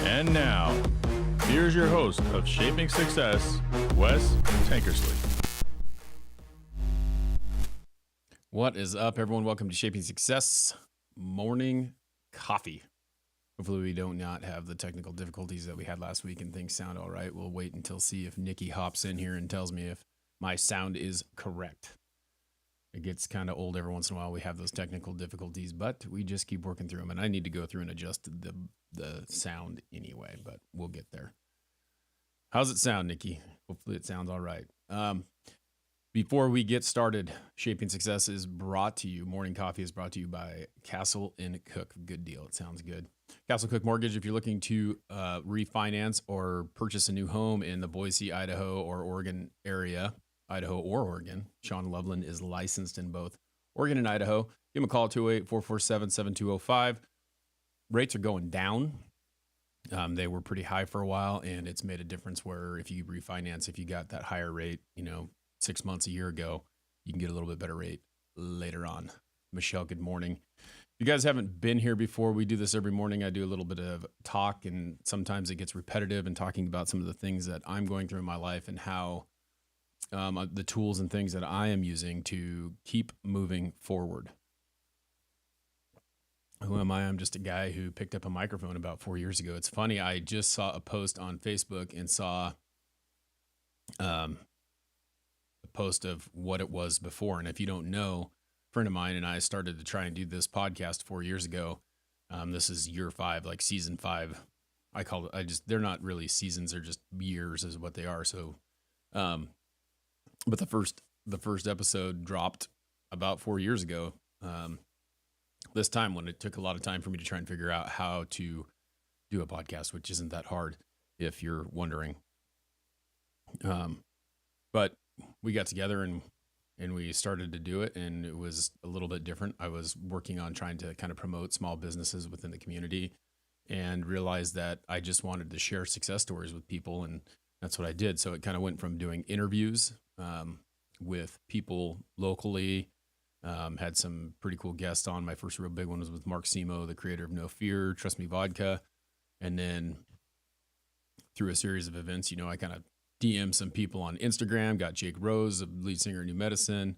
And now, here's your host of Shaping Success, Wes Tankersley. What is up, everyone? Welcome to Shaping Success Morning Coffee. Hopefully we don't not have the technical difficulties that we had last week and things sound all right. We'll wait until see if Nikki hops in here and tells me if my sound is correct. It gets kind of old every once in a while. We have those technical difficulties, but we just keep working through them. And I need to go through and adjust the sound anyway, but we'll get there. How's it sound, Nikki? Hopefully it sounds all right. Before we get started, Shaping Success is brought to you. Morning Coffee is brought to you by Castle & Cook. Good deal. It sounds good. Castle Cook Mortgage, if you're looking to refinance or purchase a new home in the Boise, Idaho, or Oregon area, Idaho or Oregon, Sean Loveland is licensed in both Oregon and Idaho. Give him a call at 208-447-7205. Rates are going down. They were pretty high for a while, and it's made a difference where if you refinance, if you got that higher rate, 6 months, a year ago, you can get a little bit better rate later on. Michelle, good morning. If you guys haven't been here before, we do this every morning. I do a little bit of talk, and sometimes it gets repetitive and talking about some of the things that I'm going through in my life and how the tools and things that I am using to keep moving forward. Who am I? I'm just a guy who picked up a microphone about 4 years ago. It's funny. I just saw a post on Facebook and saw a post of what it was before. And if you don't know, a friend of mine and I started to try and do this podcast 4 years ago. This is year 5, like season 5. I call it, they're not really seasons. They're just years is what they are. So, but the first episode dropped about 4 years ago. This time when it took a lot of time for me to try and figure out how to do a podcast, which isn't that hard if you're wondering. But we got together and we started to do it, and it was a little bit different. I was working on trying to kind of promote small businesses within the community and realized that I just wanted to share success stories with people, and that's what I did. So it kind of went from doing interviews with people locally. Had some pretty cool guests on. My first real big one was with Mark Simo, the creator of No Fear, Trust Me Vodka. And then through a series of events, I kind of DM'd some people on Instagram, got Jake Rose, the lead singer of New Medicine,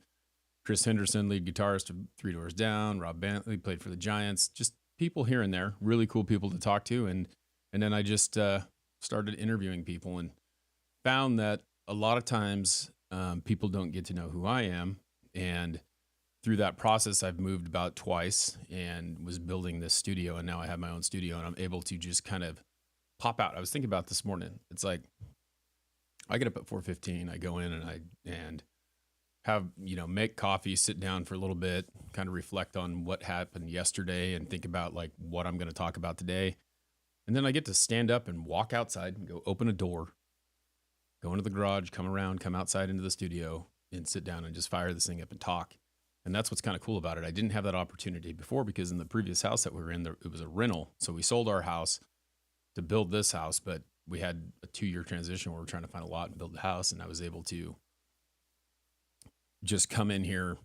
Chris Henderson, lead guitarist of Three Doors Down, Rob Bantley played for the Giants, just people here and there, really cool people to talk to. And then I just started interviewing people and found that a lot of times people don't get to know who I am. And through that process, I've moved about twice and was building this studio, and now I have my own studio, and I'm able to just kind of pop out. I was thinking about this morning. It's like I get up at 4:15. I go in and I have make coffee, sit down for a little bit, kind of reflect on what happened yesterday, and think about like what I'm going to talk about today. And then I get to stand up and walk outside and go open a door, go into the garage, come around, come outside into the studio, and sit down and just fire this thing up and talk. And that's what's kind of cool about it. I didn't have that opportunity before because in the previous house that we were in, it was a rental. So we sold our house to build this house, but we had a 2-year transition where we're trying to find a lot and build the house. And I was able to just come in here,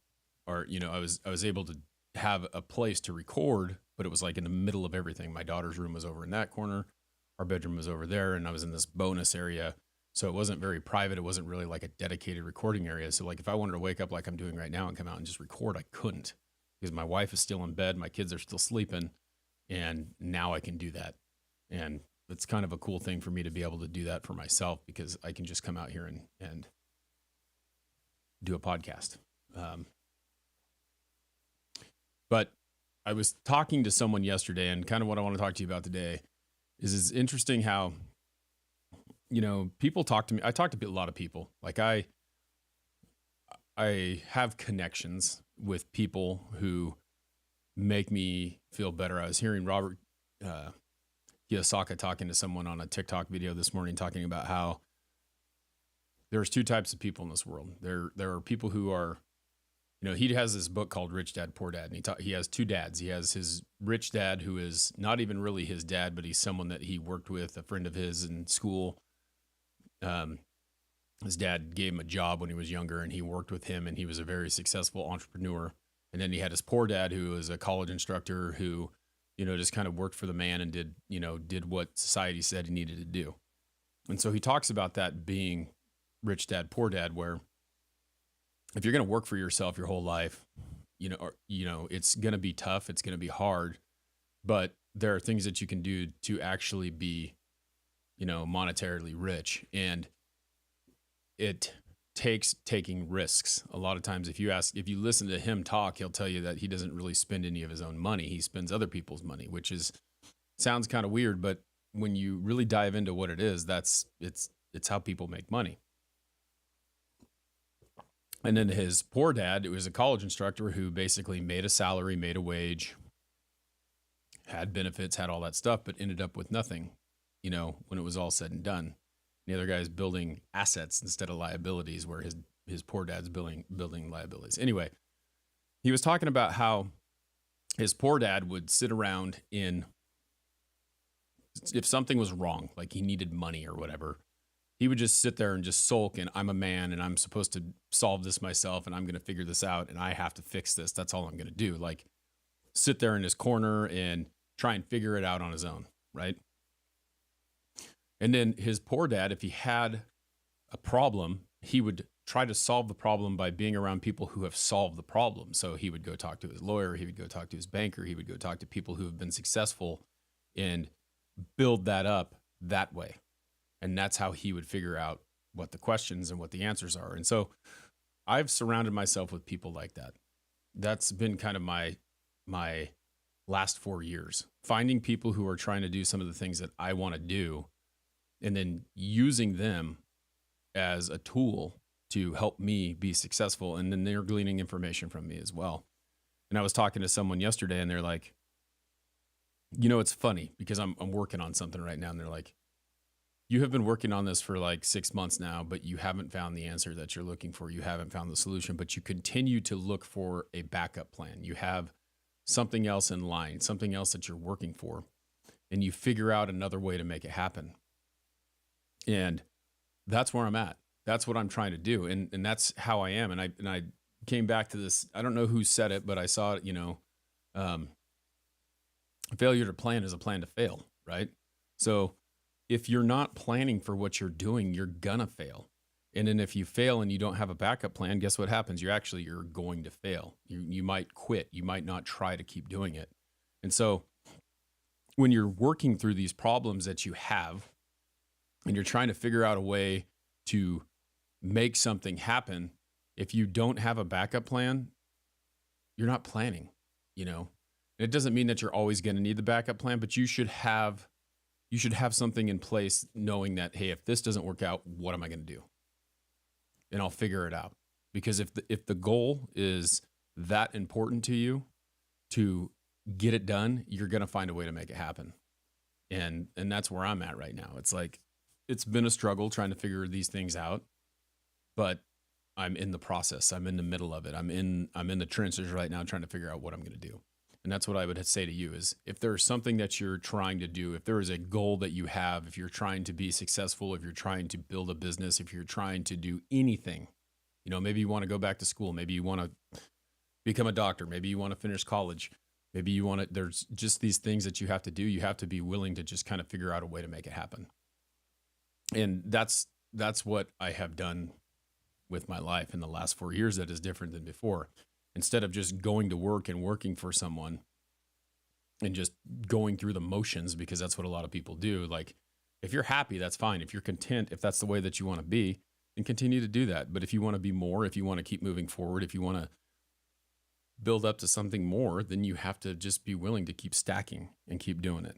or, I was able to have a place to record, but it was like in the middle of everything. My daughter's room was over in that corner. Our bedroom was over there. And I was in this bonus area. So it wasn't very private. It wasn't really like a dedicated recording area. So like if I wanted to wake up like I'm doing right now and come out and just record, I couldn't because my wife is still in bed. My kids are still sleeping. And now I can do that. And it's kind of a cool thing for me to be able to do that for myself because I can just come out here and do a podcast. But I was talking to someone yesterday, and kind of what I want to talk to you about today is it's interesting how people talk to me. I talk to a lot of people. Like I have connections with people who make me feel better. I was hearing Robert Kiyosaki talking to someone on a TikTok video this morning, talking about how there's 2 types of people in this world. There are people who are, he has this book called Rich Dad, Poor Dad. And he has 2 dads. He has his rich dad, who is not even really his dad, but he's someone that he worked with, a friend of his in school. His dad gave him a job when he was younger, and he worked with him, and he was a very successful entrepreneur. And then he had his poor dad, who was a college instructor who just kind of worked for the man and did what society said he needed to do. And so he talks about that being rich dad, poor dad, where if you're going to work for yourself your whole life, it's going to be tough. It's going to be hard, but there are things that you can do to actually be, monetarily rich. And it takes taking risks. A lot of times, if you listen to him talk, he'll tell you that he doesn't really spend any of his own money. He spends other people's money, which sounds kind of weird, but when you really dive into what it is, it's how people make money. And then his poor dad, it was a college instructor who basically made a salary, made a wage, had benefits, had all that stuff, but ended up with nothing, when it was all said and done. The other guy's building assets instead of liabilities, where his poor dad's building liabilities. Anyway, he was talking about how his poor dad would sit around if something was wrong, like he needed money or whatever, he would just sit there and just sulk, and I'm a man and I'm supposed to solve this myself and I'm going to figure this out and I have to fix this. That's all I'm going to do. Like, sit there in his corner and try and figure it out on his own, right? And then his poor dad, if he had a problem, he would try to solve the problem by being around people who have solved the problem. So he would go talk to his lawyer, he would go talk to his banker, he would go talk to people who have been successful and build that up that way. And that's how he would figure out what the questions and what the answers are. And so I've surrounded myself with people like that. That's been kind of my last 4 years, finding people who are trying to do some of the things that I want to do, and then using them as a tool to help me be successful. And then they're gleaning information from me as well. And I was talking to someone yesterday and they're like, it's funny because I'm working on something right now. And they're like, you have been working on this for like 6 months now, but you haven't found the answer that you're looking for. You haven't found the solution, but you continue to look for a backup plan. You have something else in line, something else that you're working for, and you figure out another way to make it happen. And that's where I'm at. That's what I'm trying to do. And that's how I am. And I came back to this. I don't know who said it, but I saw it, failure to plan is a plan to fail, right? So if you're not planning for what you're doing, you're gonna fail. And then if you fail and you don't have a backup plan, guess what happens? You're going to fail. You might quit. You might not try to keep doing it. And so when you're working through these problems that you have, and you're trying to figure out a way to make something happen, if you don't have a backup plan, you're not planning, And it doesn't mean that you're always going to need the backup plan, but you should have something in place knowing that, hey, if this doesn't work out, what am I going to do? And I'll figure it out. Because if the goal is that important to you to get it done, you're going to find a way to make it happen. And that's where I'm at right now. It's like, it's been a struggle trying to figure these things out, but I'm in the process. I'm in the middle of it. I'm in the trenches right now trying to figure out what I'm going to do. And that's what I would say to you is, if there's something that you're trying to do, if there is a goal that you have, if you're trying to be successful, if you're trying to build a business, if you're trying to do anything, maybe you want to go back to school, maybe you want to become a doctor, maybe you want to finish college, maybe you want to, there's just these things that you have to do. You have to be willing to just kind of figure out a way to make it happen. And that's what I have done with my life in the last 4 years that is different than before. Instead of just going to work and working for someone and just going through the motions, because that's what a lot of people do. Like, if you're happy, that's fine. If you're content, if that's the way that you want to be, then continue to do that. But if you want to be more, if you want to keep moving forward, if you want to build up to something more, then you have to just be willing to keep stacking and keep doing it.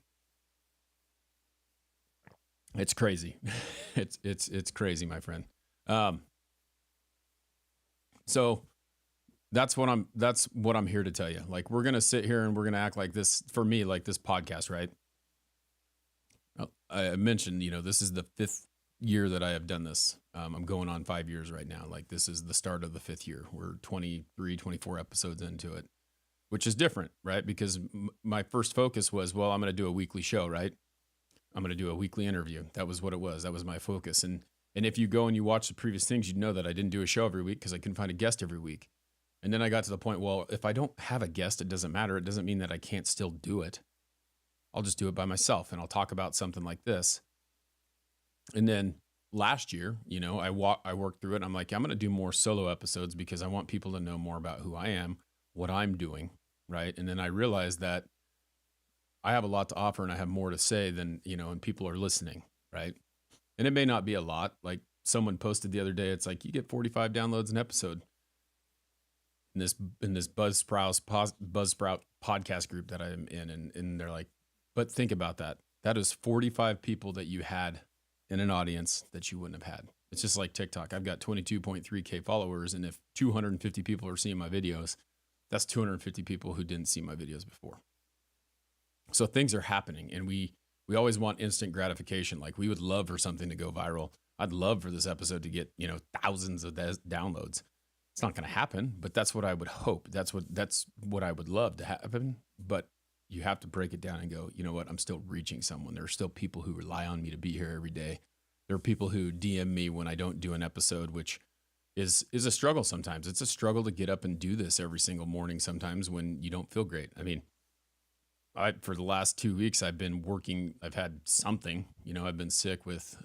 It's crazy. It's crazy, my friend. So that's what I'm here to tell you. Like, we're going to sit here and we're going to act like this, for me, like this podcast, right? I mentioned, this is the 5th year that I have done this. I'm going on 5 years right now. Like, this is the start of the 5th year. We're 23, 24 episodes into it, which is different, right? Because my first focus was, well, I'm going to do a weekly show, right? I'm going to do a weekly interview. That was what it was. That was my focus. And if you go and you watch the previous things, you'd know that I didn't do a show every week because I couldn't find a guest every week. And then I got to the point, well, if I don't have a guest, it doesn't matter. It doesn't mean that I can't still do it. I'll just do it by myself and I'll talk about something like this. And then last year, I worked through it. And I'm like, I'm going to do more solo episodes because I want people to know more about who I am, what I'm doing. Right. And then I realized that I have a lot to offer and I have more to say than, and people are listening. Right. And it may not be a lot. Like someone posted the other day, it's like you get 45 downloads an episode in this Buzzsprout podcast group that I'm in. And they're like, but think about that. That is 45 people that you had in an audience that you wouldn't have had. It's just like TikTok. I've got 22.3K followers. And if 250 people are seeing my videos, that's 250 people who didn't see my videos before. So things are happening and we always want instant gratification. Like we would love for something to go viral. I'd love for this episode to get, thousands of downloads. It's not going to happen, but that's what I would hope. That's what I would love to happen. But you have to break it down and go, you know what? I'm still reaching someone. There are still people who rely on me to be here every day. There are people who DM me when I don't do an episode, which is a struggle sometimes. It's a struggle to get up and do this every single morning sometimes when you don't feel great. I mean, for the last 2 weeks, I've been working. I've had something, I've been sick with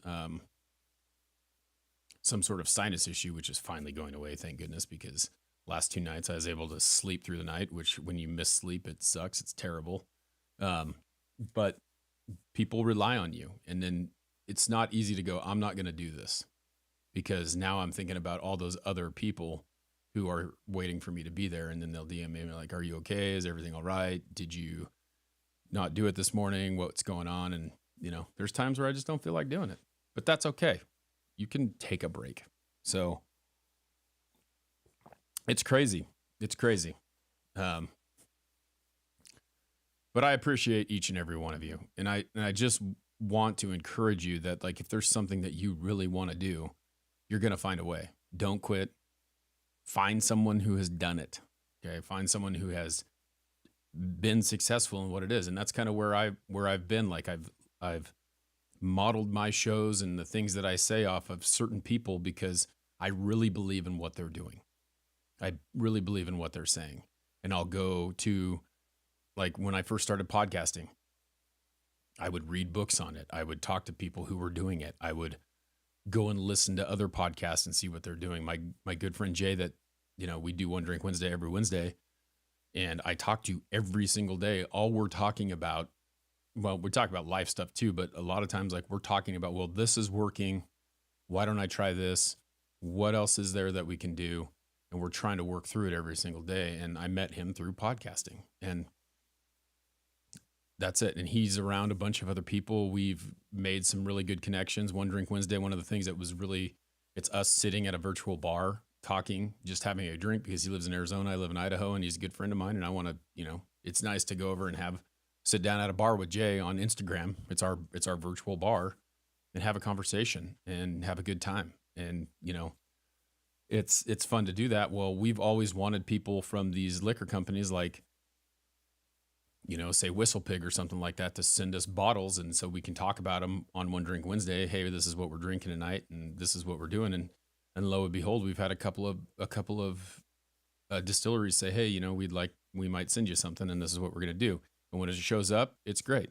some sort of sinus issue, which is finally going away, thank goodness, because last 2 nights I was able to sleep through the night, which when you miss sleep, it sucks. It's terrible. But people rely on you. And then it's not easy to go, I'm not going to do this because now I'm thinking about all those other people who are waiting for me to be there. And then they'll DM me like, are you okay? Is everything all right? Did you not do it this morning? What's going on? And, there's times where I just don't feel like doing it, but that's okay. You can take a break. So it's crazy. It's crazy. But I appreciate each and every one of you. And I just want to encourage you that like, if there's something that you really want to do, you're going to find a way. Don't quit. Find someone who has done it. Okay. Find someone who has been successful in what it is. And that's kind of where I've been. Like I've modeled my shows and the things that I say off of certain people because I really believe in what they're doing. I really believe in what they're saying. And I'll go to, like when I first started podcasting, I would read books on it. I would talk to people who were doing it. I would go and listen to other podcasts and see what they're doing. My good friend Jay that, we do One Drink Wednesday every Wednesday. And I talk to every single day. All we're talking about, well, we talk about life stuff too, but a lot of times like we're talking about, well, this is working. Why don't I try this? What else is there that we can do? And we're trying to work through it every single day. And I met him through podcasting and that's it. And he's around a bunch of other people. We've made some really good connections. One Drink Wednesday, one of the things that was really, it's us sitting at a virtual bar, talking, just having a drink because he lives in Arizona. I live in Idaho and he's a good friend of mine. And I want to, it's nice to go over and sit down at a bar with Jay on Instagram. It's our virtual bar and have a conversation and have a good time. And, it's fun to do that. Well, we've always wanted people from these liquor companies like, say Whistle Pig or something like that to send us bottles. And so we can talk about them on One Drink Wednesday. Hey, this is what we're drinking tonight and this is what we're doing. And lo and behold, we've had a couple of distilleries say, hey, we might send you something and this is what we're going to do. And when it shows up, it's great.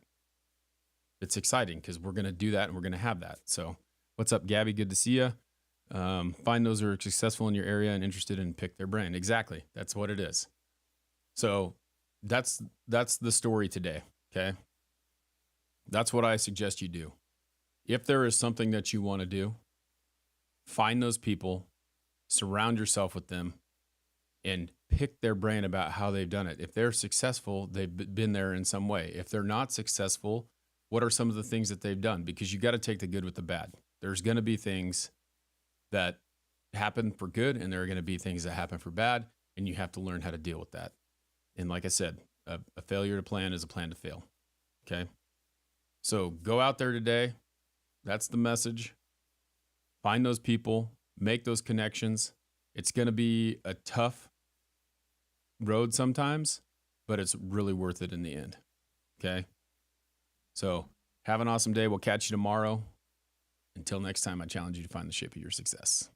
It's exciting because we're going to do that and we're going to have that. So what's up, Gabby? Good to see you. Find those who are successful in your area and interested in pick their brain. Exactly. That's what it is. So that's the story today. Okay. That's what I suggest you do. If there is something that you want to do, find those people, surround yourself with them, and pick their brain about how they've done it. If they're successful, they've been there in some way. If they're not successful, what are some of the things that they've done? Because you got to take the good with the bad. There's going to be things that happen for good, and there are going to be things that happen for bad, and you have to learn how to deal with that. And like I said, a failure to plan is a plan to fail. Okay. So go out there today. That's the message. Find those people, make those connections. It's going to be a tough road sometimes, but it's really worth it in the end. Okay. So have an awesome day. We'll catch you tomorrow. Until next time, I challenge you to find the shape of your success.